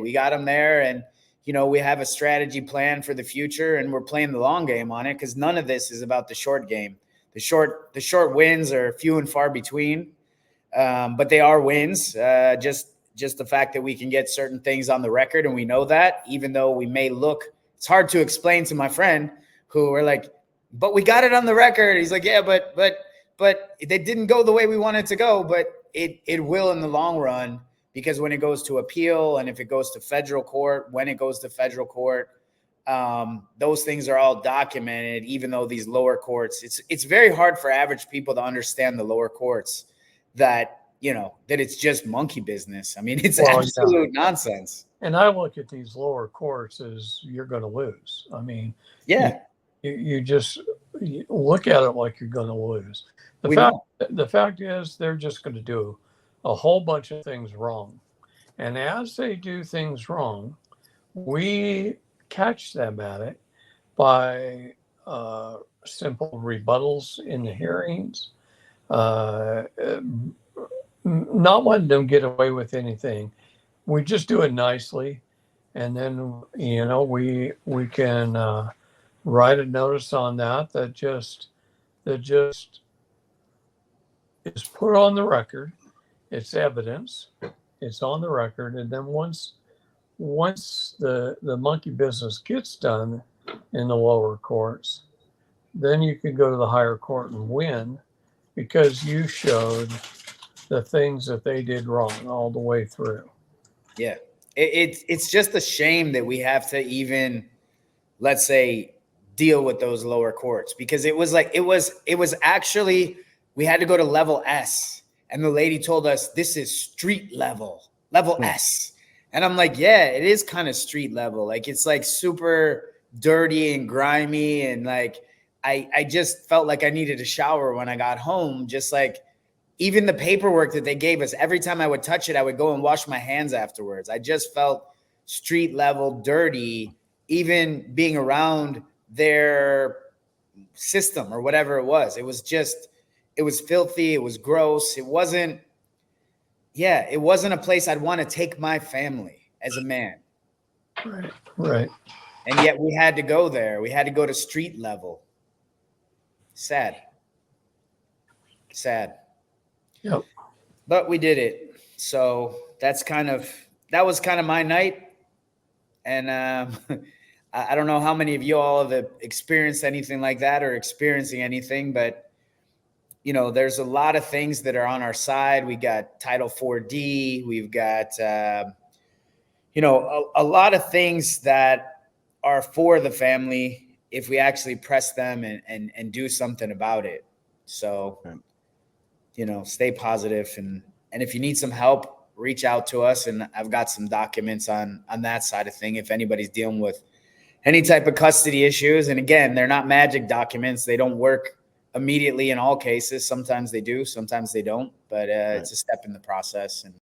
We got them there, and we have a strategy plan for the future, and we're playing the long game on it, because none of this is about the short game. The short wins are few and far between, but they are wins. Just the fact that we can get certain things on the record, and we know that, even though we may look, it's hard to explain to my friend who are like, but we got it on the record. He's like, yeah, but they didn't go the way we wanted to go, but it will in the long run, because when it goes to appeal, and if it goes to federal court, when it goes to federal court, those things are all documented. Even though these lower courts, it's very hard for average people to understand the lower courts, that it's just monkey business. I mean, it's absolute nonsense. And I look at these lower courts as you're going to lose. I mean, yeah, you just look at it like you're going to lose. The fact is, they're just going to do a whole bunch of things wrong. And as they do things wrong, we catch them at it by simple rebuttals in the hearings, not letting them get away with anything. We just do it nicely, and then we can write a notice on that just is put on the record. It's evidence. It's on the record, and then once the monkey business gets done in the lower courts, then you can go to the higher court and win, because you showed the things that they did wrong all the way through. Yeah. It's just a shame that we have to even, let's say, deal with those lower courts, because it was actually, we had to go to level S, and the lady told us, this is street level S. And I'm like, yeah, it is kind of street level. Like, it's like super dirty and grimy. And like, I just felt like I needed a shower when I got home. Just like, even the paperwork that they gave us, every time I would touch it, I would go and wash my hands afterwards. I just felt street level dirty, even being around their system or whatever it was. It was filthy. It was gross. It wasn't a place I'd want to take my family as a man. Right. And yet we had to go there. We had to go to street level. Sad. Yep. But we did it. So that was kind of my night. And I don't know how many of you all have experienced anything like that or experiencing anything, but there's a lot of things that are on our side. We got Title 4D. We've got, a lot of things that are for the family if we actually press them and do something about it. So, stay positive. And if you need some help, reach out to us. And I've got some documents on that side of thing, if anybody's dealing with any type of custody issues. And again, they're not magic documents. They don't work immediately in all cases. Sometimes they do, sometimes they don't, but it's a step in the process. And